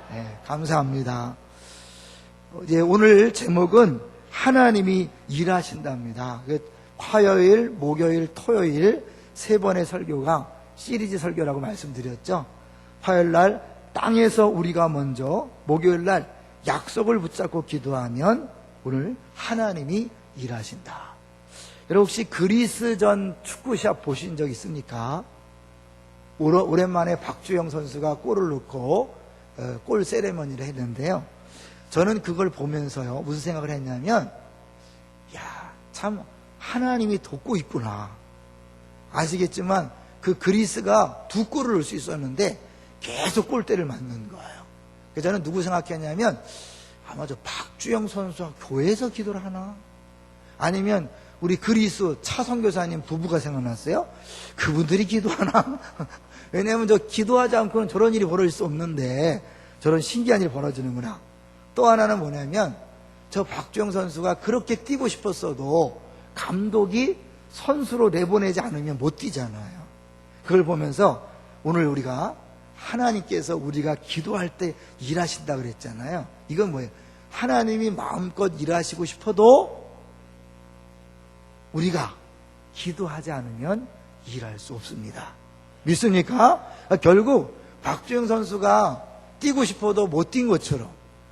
네, 감사합니다. 이제 오늘 제목은 하나님이 일하신답니다. 화요일, 목요일, 토요일 세 번의 설교가 시리즈 설교라고 말씀드렸죠. 화요일 날 땅에서 우리가 먼저, 목요일 날 약속을 붙잡고 기도하면 오늘 하나님이 일하신다. 여러분 혹시 그리스전 축구 시합 보신 적 있습니까? 오랜만에 박주영 선수가 골을 넣고 골 세레머니를 했는데요. 저는 그걸 보면서요 무슨 생각을 했냐면, 야, 참 하나님이 돕고 있구나. 아시겠지만 그 그리스가 두 골을 넣을 수 있었는데 계속 골대를 맞는 거예요. 그래서 저는 누구 생각했냐면, 아마 저 박주영 선수가 교회에서 기도를 하나? 아니면 우리 그리스 차 선교사님 부부가 생각났어요? 그분들이 기도하나? 왜냐하면 저 기도하지 않고는 저런 일이 벌어질 수 없는데 저런 신기한 일이 벌어지는구나. 또 하나는 뭐냐면, 저 박주영 선수가 그렇게 뛰고 싶었어도 감독이 선수로 내보내지 않으면 못 뛰잖아요. 그걸 보면서 오늘 우리가 하나님께서 우리가 기도할 때 일하신다 그랬잖아요. 이건 뭐예요? 하나님이 마음껏 일하시고 싶어도 우리가 기도하지 않으면 일할 수 없습니다. 믿습니까? 결국 박주영 선수가 뛰고 싶어도 못 뛴 것처럼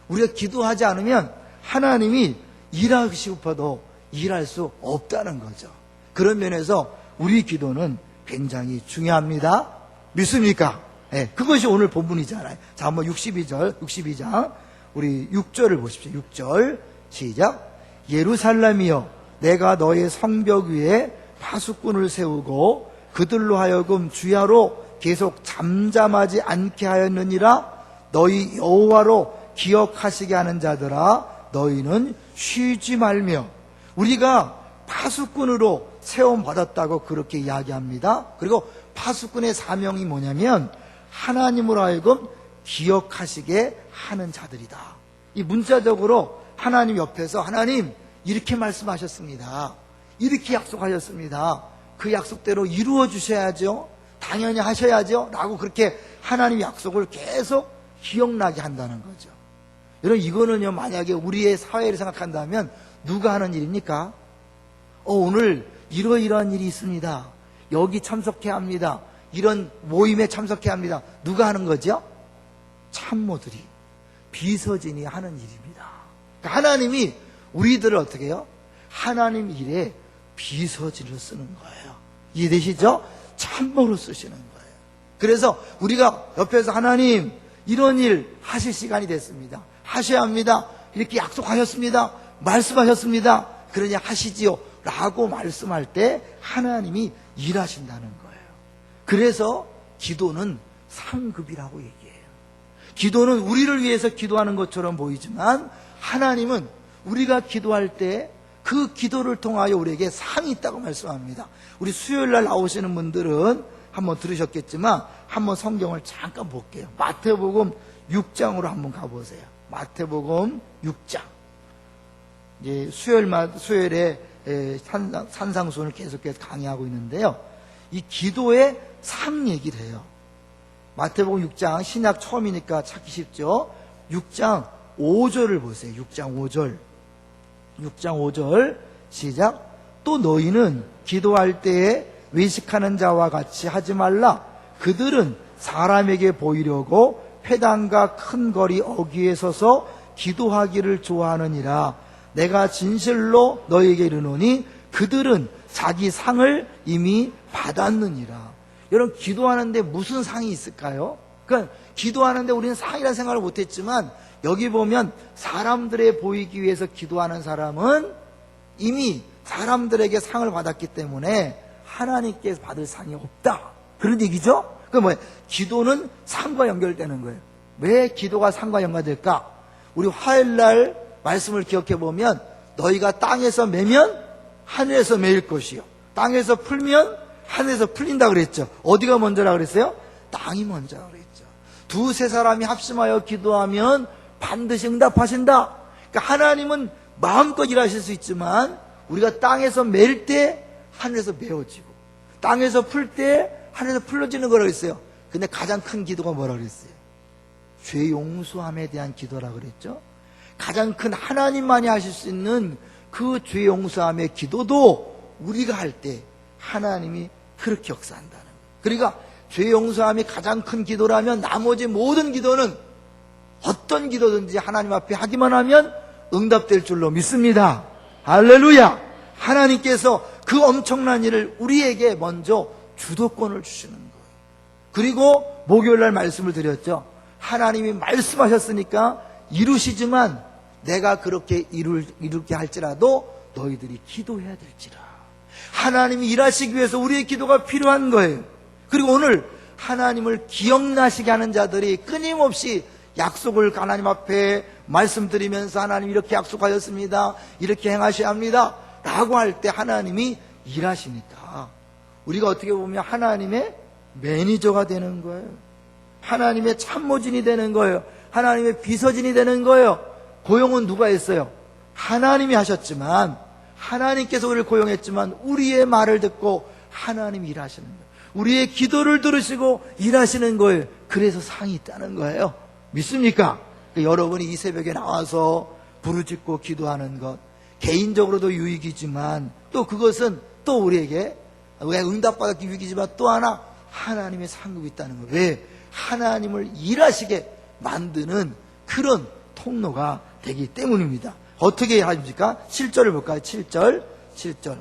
우리가 기도하지 않으면 하나님이 일하고 싶어도 일할 수 없다는 거죠. 그런 면에서 우리 기도는 굉장히 중요합니다. 믿습니까? 네, 그것이 오늘 본문이잖아요. 자, 한번 62장 우리 6절을 보십시오. 6절 시작. 예루살렘이여, 내가 너의 성벽 위에 파수꾼을 세우고 그들로 하여금 주야로 계속 잠잠하지 않게 하였느니라. 너희 여호와로 기억하시게 하는 자들아, 너희는 쉬지 말며. 우리가 파수꾼으로 세움받았다고 그렇게 이야기합니다. 그리고 파수꾼의 사명이 뭐냐면 하나님으로 하여금 기억하시게 하는 자들이다. 이 문자적으로 하나님 옆에서, 하나님 이렇게 말씀하셨습니다, 이렇게 약속하셨습니다, 그 약속대로 이루어 주셔야죠, 당연히 하셔야죠 라고 그렇게 하나님 약속을 계속 기억나게 한다는 거죠. 여러분, 이거는요 만약에 우리의 사회를 생각한다면 누가 하는 일입니까? 오늘 이러이러한 일이 있습니다, 여기 참석해야 합니다, 이런 모임에 참석해야 합니다. 누가 하는 거죠? 참모들이, 비서진이 하는 일입니다. 그러니까 하나님이 우리들을 어떻게 해요? 하나님 일에 비서진을 쓰는 거예요. 이해되시죠? 참모로 쓰시는 거예요. 그래서 우리가 옆에서 하나님 이런 일 하실 시간이 됐습니다, 하셔야 합니다, 이렇게 약속하셨습니다, 말씀하셨습니다, 그러니 하시지요 라고 말씀할 때 하나님이 일하신다는 거예요. 그래서 기도는 상급이라고 얘기해요. 기도는 우리를 위해서 기도하는 것처럼 보이지만 하나님은 우리가 기도할 때 그 기도를 통하여 우리에게 상이 있다고 말씀합니다. 우리 수요일날 나오시는 분들은 한번 들으셨겠지만 한번 성경을 잠깐 볼게요. 마태복음 6장으로 한번 가보세요. 마태복음 6장. 이제 수요일에 산상수훈을 계속해서 강의하고 있는데요, 이 기도의 상 얘기를 해요. 마태복음 6장, 신약 처음이니까 찾기 쉽죠. 6장 5절을 보세요. 6장 5절. 6장 5절 시작. 또 너희는 기도할 때에 외식하는 자와 같이 하지 말라. 그들은 사람에게 보이려고 회당과 큰 거리 어귀에 서서 기도하기를 좋아하느니라. 내가 진실로 너희에게 이르노니 그들은 자기 상을 이미 받았느니라. 여러분, 기도하는데 무슨 상이 있을까요? 그러니까 기도하는데 우리는 상이라는 생각을 못했지만 여기 보면 사람들에 보이기 위해서 기도하는 사람은 이미 사람들에게 상을 받았기 때문에 하나님께서 받을 상이 없다, 그런 얘기죠. 그 뭐예요? 기도는 상과 연결되는 거예요. 왜 기도가 상과 연결될까? 우리 화요일날 말씀을 기억해 보면 너희가 땅에서 매면 하늘에서 매일 것이요, 땅에서 풀면 하늘에서 풀린다 그랬죠. 어디가 먼저라 그랬어요? 땅이 먼저라 그랬죠. 두세 사람이 합심하여 기도하면 반드시 응답하신다. 그러니까 하나님은 마음껏 일하실 수 있지만 우리가 땅에서 맬 때 하늘에서 메워지고 땅에서 풀 때 하늘에서 풀어지는 거라고 했어요. 근데 가장 큰 기도가 뭐라고 그랬어요? 죄 용서함에 대한 기도라 그랬죠. 가장 큰 하나님만이 하실 수 있는 그 죄 용서함의 기도도 우리가 할 때 하나님이 그렇게 역사한다는 거예요. 그러니까 죄 용서함이 가장 큰 기도라면 나머지 모든 기도는 어떤 기도든지 하나님 앞에 하기만 하면 응답될 줄로 믿습니다. 할렐루야! 하나님께서 그 엄청난 일을 우리에게 먼저 주도권을 주시는 거예요. 그리고 목요일날 말씀을 드렸죠. 하나님이 말씀하셨으니까 이루시지만 내가 그렇게 이룰게 할지라도 너희들이 기도해야 될지라. 하나님이 일하시기 위해서 우리의 기도가 필요한 거예요. 그리고 오늘 하나님을 기억나시게 하는 자들이 끊임없이 약속을 하나님 앞에 말씀드리면서 하나님 이렇게 약속하셨습니다, 이렇게 행하셔야 합니다 라고 할 때 하나님이 일하시니까 우리가 어떻게 보면 하나님의 매니저가 되는 거예요. 하나님의 참모진이 되는 거예요. 하나님의 비서진이 되는 거예요. 고용은 누가 했어요? 하나님이 하셨지만, 하나님께서 우리를 고용했지만 우리의 말을 듣고 하나님이 일하시는 거예요. 우리의 기도를 들으시고 일하시는 거예요. 그래서 상이 있다는 거예요. 믿습니까? 여러분이 이 새벽에 나와서 부르짖고 기도하는 것, 개인적으로도 유익이지만 또 그것은 또 우리에게 응답받았기 유익이지만 또 하나 하나님의 상급이 있다는 거예요. 왜? 하나님을 일하시게 만드는 그런 통로가 되기 때문입니다. 어떻게 하십니까? 7절을 볼까요? 7절.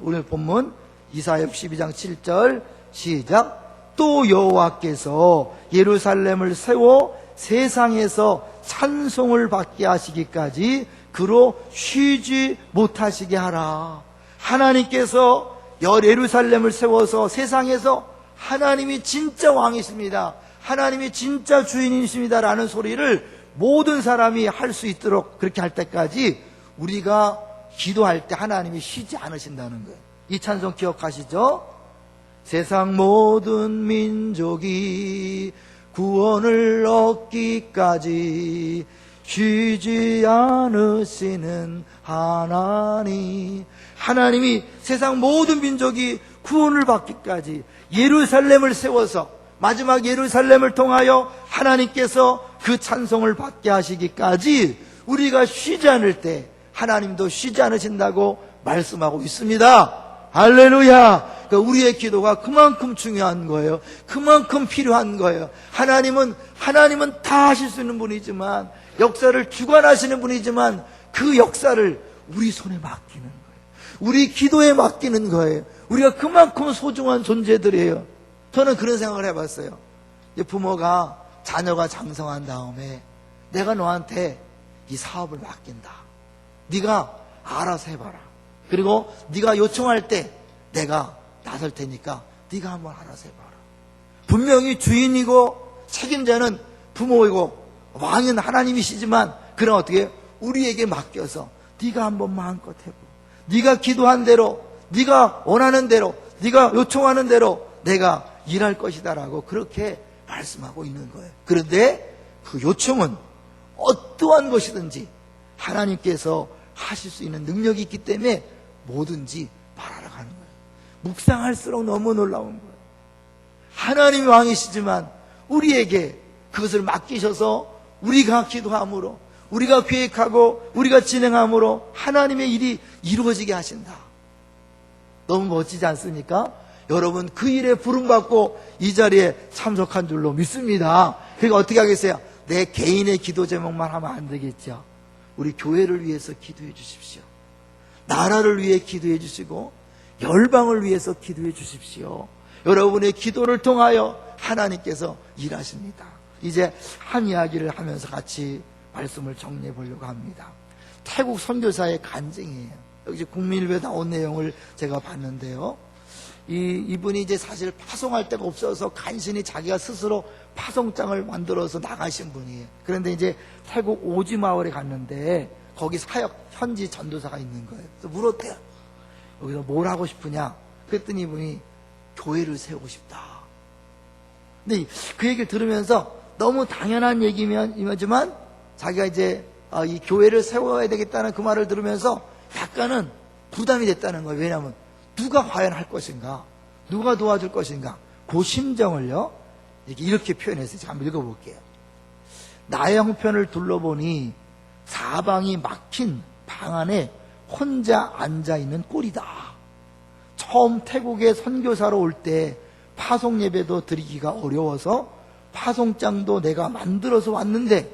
오늘 본문 이사야 12장 7절 시작. 또 여호와께서 예루살렘을 세워 세상에서 찬송을 받게 하시기까지 그로 쉬지 못하시게 하라. 하나님께서 예루살렘을 세워서 세상에서 하나님이 진짜 왕이십니다, 하나님이 진짜 주인이십니다 라는 소리를 모든 사람이 할 수 있도록 그렇게 할 때까지 우리가 기도할 때 하나님이 쉬지 않으신다는 거예요. 이 찬송 기억하시죠? 세상 모든 민족이 구원을 얻기까지 쉬지 않으시는 하나님. 하나님이 세상 모든 민족이 구원을 받기까지 예루살렘을 세워서 마지막 예루살렘을 통하여 하나님께서 그 찬송을 받게 하시기까지 우리가 쉬지 않을 때 하나님도 쉬지 않으신다고 말씀하고 있습니다. 할렐루야. 그러니까 우리의 기도가 그만큼 중요한 거예요. 그만큼 필요한 거예요. 하나님은 다 하실 수 있는 분이지만, 역사를 주관하시는 분이지만 그 역사를 우리 손에 맡기는 거예요. 우리 기도에 맡기는 거예요. 우리가 그만큼 소중한 존재들이에요. 저는 그런 생각을 해봤어요. 부모가 자녀가 장성한 다음에 내가 너한테 이 사업을 맡긴다, 네가 알아서 해봐라, 그리고 네가 요청할 때 내가 나설 테니까 네가 한번 알아서 해봐라. 분명히 주인이고 책임자는 부모이고 왕은 하나님이시지만, 그럼 어떻게 우리에게 맡겨서 네가 한번 마음껏 해보, 네가 기도한 대로, 네가 원하는 대로, 네가 요청하는 대로 내가 일할 것이다 라고 그렇게 말씀하고 있는 거예요. 그런데 그 요청은 어떠한 것이든지 하나님께서 하실 수 있는 능력이 있기 때문에 뭐든지 말하러 가는 거예요. 묵상할수록 너무 놀라운 거예요. 하나님이 왕이시지만 우리에게 그것을 맡기셔서 우리가 기도함으로, 우리가 계획하고 우리가 진행함으로 하나님의 일이 이루어지게 하신다. 너무 멋지지 않습니까? 여러분 그 일에 부름받고 이 자리에 참석한 줄로 믿습니다. 그러니까 어떻게 하겠어요? 내 개인의 기도 제목만 하면 안 되겠죠. 우리 교회를 위해서 기도해 주십시오. 나라를 위해 기도해 주시고 열방을 위해서 기도해 주십시오. 여러분의 기도를 통하여 하나님께서 일하십니다. 이제 한 이야기를 하면서 같이 말씀을 정리해 보려고 합니다. 태국 선교사의 간증이에요. 여기 국민일보에 나온 내용을 제가 봤는데요. 이분이 이제 사실 파송할 데가 없어서 간신히 자기가 스스로 파송장을 만들어서 나가신 분이에요. 그런데 이제 태국 오지 마을에 갔는데 거기 사역 현지 전도사가 있는 거예요. 그래서 물었대요. 여기서 뭘 하고 싶으냐? 그랬더니 이분이 교회를 세우고 싶다. 근데 그 얘기를 들으면서 너무 당연한 얘기지만 자기가 이제 이 교회를 세워야 되겠다는 그 말을 들으면서 약간은 부담이 됐다는 거예요. 왜냐하면 누가 과연 할 것인가? 누가 도와줄 것인가? 그 심정을요, 이렇게 표현해서 제가 한번 읽어볼게요. 나의 형편을 둘러보니 사방이 막힌 방 안에 혼자 앉아있는 꼴이다. 처음 태국에 선교사로 올 때 파송 예배도 드리기가 어려워서 파송장도 내가 만들어서 왔는데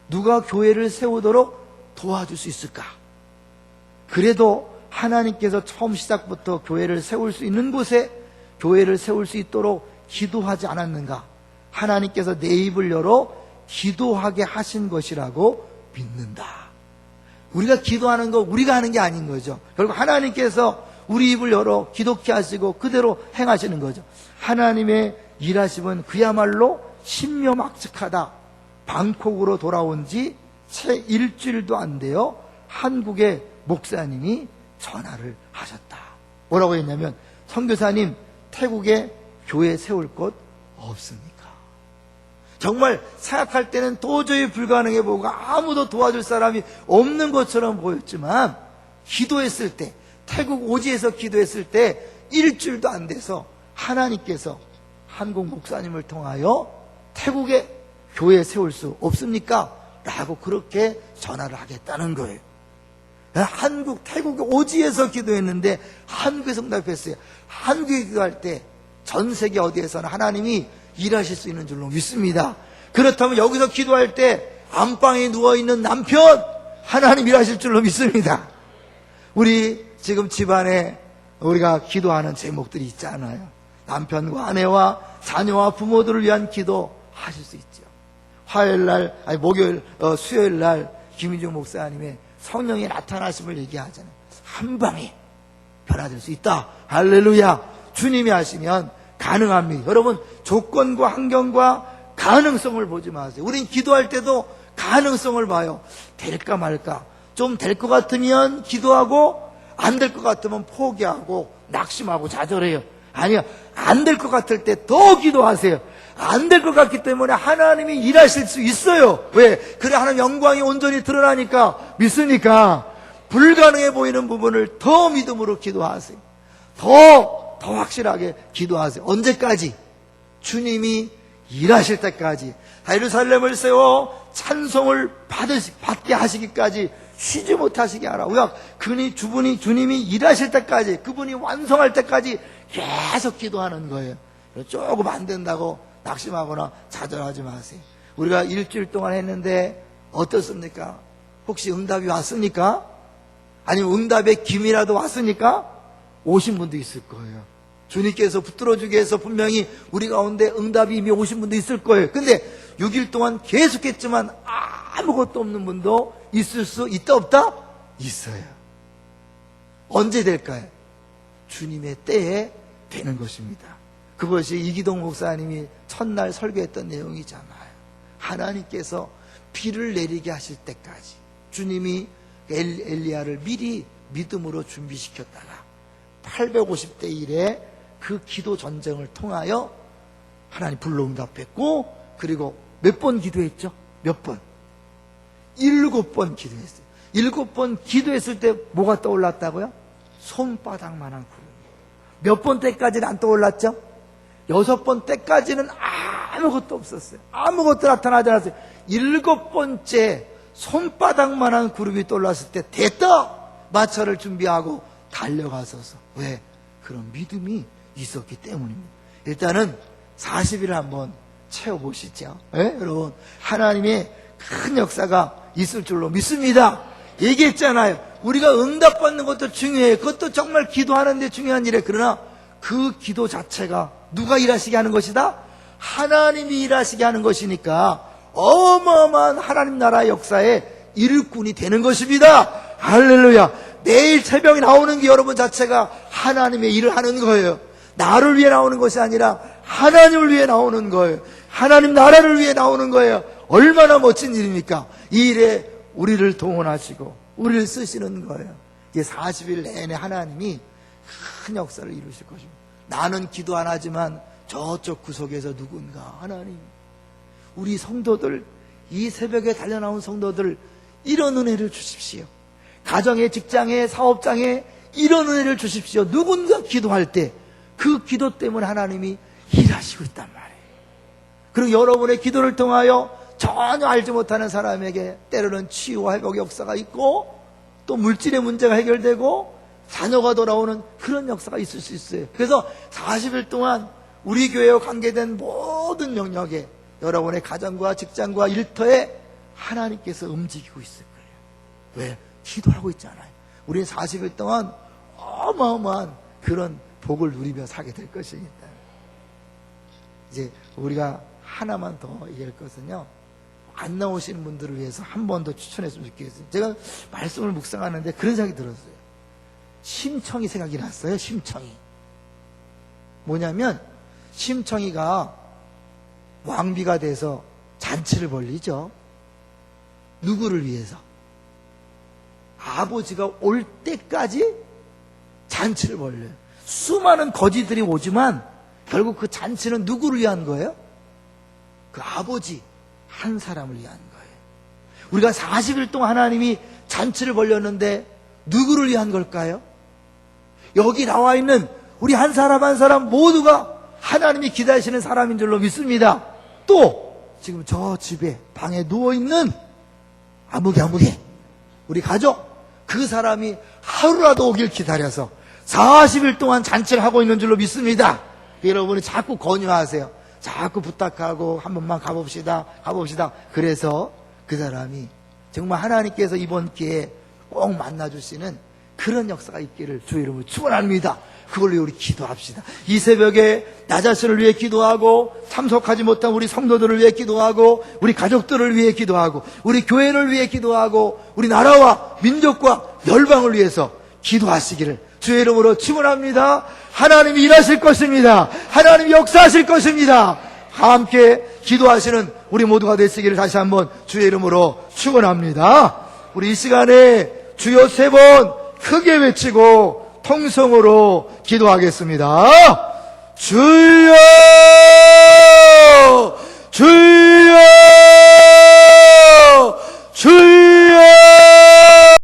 누가 교회를 세우도록 도와줄 수 있을까? 그래도 하나님께서 처음 시작부터 교회를 세울 수 있는 곳에 교회를 세울 수 있도록 기도하지 않았는가? 하나님께서 내 입을 열어 기도하게 하신 것이라고 믿는다. 우리가 기도하는 거 우리가 하는 게 아닌 거죠. 결국 하나님께서 우리 입을 열어 기도케 하시고 그대로 행하시는 거죠. 하나님의 일하심은 그야말로 신묘막측하다. 방콕으로 돌아온 지 채 일주일도 안 돼요. 한국의 목사님이 전화를 하셨다. 뭐라고 했냐면, 선교사님, 태국에 교회 세울 곳 없습니까? 정말 생각할 때는 도저히 불가능해 보고 아무도 도와줄 사람이 없는 것처럼 보였지만, 기도했을 때, 태국 오지에서 기도했을 때 일주일도 안 돼서 하나님께서 한국 목사님을 통하여 태국에 교회 세울 수 없습니까? 라고 그렇게 전화를 하겠다는 거예요. 태국 오지에서 기도했는데 한국에서 응답했어요. 한국에 기도할 때 전 세계 어디에서나 하나님이 일하실 수 있는 줄로 믿습니다. 그렇다면 여기서 기도할 때 안방에 누워있는 남편, 하나님 일하실 줄로 믿습니다. 우리 지금 집안에 우리가 기도하는 제목들이 있잖아요. 남편과 아내와 자녀와 부모들을 위한 기도 하실 수 있죠. 수요일 날 김희중 목사님의 성령의 나타나심을 얘기하잖아요. 한 방에 변화될 수 있다. 할렐루야. 주님이 하시면 가능합니다. 여러분, 조건과 환경과 가능성을 보지 마세요. 우린 기도할 때도 가능성을 봐요. 될까 말까. 좀 될 것 같으면 기도하고 안 될 것 같으면 포기하고 낙심하고 좌절해요. 아니요, 안 될 것 같을 때 더 기도하세요. 안 될 것 같기 때문에 하나님이 일하실 수 있어요. 왜? 그래, 하나님 영광이 온전히 드러나니까 믿으니까 불가능해 보이는 부분을 더 믿음으로 기도하세요. 더 확실하게 기도하세요. 언제까지? 주님이 일하실 때까지. 예루살렘을 세워 찬송을 받게 하시기까지 쉬지 못하시게 하라고요. 주님이 일하실 때까지, 그분이 완성할 때까지 계속 기도하는 거예요. 조금 안 된다고 낙심하거나 좌절하지 마세요. 우리가 일주일 동안 했는데 어떻습니까? 혹시 응답이 왔습니까? 아니면 응답의 김이라도 왔습니까? 오신 분도 있을 거예요. 주님께서 붙들어주기 위해서 분명히 우리 가운데 응답이 이미 오신 분도 있을 거예요. 근데 6일 동안 계속했지만 아무것도 없는 분도 있을 수 있다 없다? 있어요. 언제 될까요? 주님의 때에 되는 것입니다. 그것이 이기동 목사님이 첫날 설교했던 내용이잖아요. 하나님께서 비를 내리게 하실 때까지 주님이 엘리야를 미리 믿음으로 준비시켰다가 850대 1에 그 기도 전쟁을 통하여 하나님 불로응답했고, 그리고 몇 번 기도했죠? 몇 번? 7번 기도했어요. 7번 기도했을 때 뭐가 떠올랐다고요? 손바닥만한 구름. 몇 번 때까지는 안 떠올랐죠? 6번 때까지는 아무것도 없었어요. 아무것도 나타나지 않았어요. 7번째 손바닥만한 구름이 떠올랐을 때 됐다! 마차를 준비하고 달려가서서. 왜? 그런 믿음이 있었기 때문입니다. 일단은 40일을 한번 채워보시죠. 네? 여러분, 하나님의 큰 역사가 있을 줄로 믿습니다. 얘기했잖아요. 우리가 응답받는 것도 중요해요. 그것도 정말 기도하는 데 중요한 일이에요. 그러나 그 기도 자체가 누가 일하시게 하는 것이다? 하나님이 일하시게 하는 것이니까 어마어마한 하나님 나라의 역사에 일꾼이 되는 것입니다. 할렐루야. 매일 새벽에 나오는 게 여러분 자체가 하나님의 일을 하는 거예요. 나를 위해 나오는 것이 아니라 하나님을 위해 나오는 거예요. 하나님 나라를 위해 나오는 거예요. 얼마나 멋진 일입니까? 이 일에 우리를 동원하시고 우리를 쓰시는 거예요. 이게 40일 내내 하나님이 큰 역사를 이루실 것입니다. 나는 기도 안 하지만 저쪽 구석에서 누군가 하나님, 우리 성도들, 이 새벽에 달려나온 성도들, 이런 은혜를 주십시오. 가정에, 직장에, 사업장에 이런 은혜를 주십시오. 누군가 기도할 때 그 기도 때문에 하나님이 일하시고 있단 말이에요. 그리고 여러분의 기도를 통하여 전혀 알지 못하는 사람에게 때로는 치유와 회복의 역사가 있고, 또 물질의 문제가 해결되고 자녀가 돌아오는 그런 역사가 있을 수 있어요. 그래서 40일 동안 우리 교회와 관계된 모든 영역에, 여러분의 가정과 직장과 일터에 하나님께서 움직이고 있을 거예요. 왜? 기도하고 있잖아요. 우리는 40일 동안 어마어마한 그런 복을 누리며 살게 될 것입니다. 이제 우리가 하나만 더 얘기할 것은요, 안 나오시는 분들을 위해서 한 번 더 추천했으면 좋겠어요. 제가 말씀을 묵상하는데 그런 생각이 들었어요. 심청이 생각이 났어요. 심청이 뭐냐면, 심청이가 왕비가 돼서 잔치를 벌리죠. 누구를 위해서? 아버지가 올 때까지 잔치를 벌려요. 수많은 거지들이 오지만 결국 그 잔치는 누구를 위한 거예요? 그 아버지 한 사람을 위한 거예요. 우리가 40일 동안 하나님이 잔치를 벌렸는데 누구를 위한 걸까요? 여기 나와 있는 우리 한 사람 한 사람 모두가 하나님이 기다리시는 사람인 줄로 믿습니다. 또 지금 저 집에 방에 누워있는 아무개 우리 가족, 그 사람이 하루라도 오길 기다려서 40일 동안 잔치를 하고 있는 줄로 믿습니다. 여러분이 자꾸 권유하세요. 자꾸 부탁하고 한 번만 가봅시다. 그래서 그 사람이 정말 하나님께서 이번 기회에 꼭 만나주시는 그런 역사가 있기를 주의 이름으로 축원합니다. 그걸로 우리 기도합시다. 이 새벽에 나 자신을 위해 기도하고, 참석하지 못한 우리 성도들을 위해 기도하고, 우리 가족들을 위해 기도하고, 우리 교회를 위해 기도하고, 우리 나라와 민족과 열방을 위해서 기도하시기를 주의 이름으로 축원합니다. 하나님이 일하실 것입니다. 하나님이 역사하실 것입니다. 함께 기도하시는 우리 모두가 되시기를 다시 한번 주의 이름으로 축원합니다. 우리 이 시간에 주여 3번 크게 외치고 통성으로 기도하겠습니다. 주여, 주여.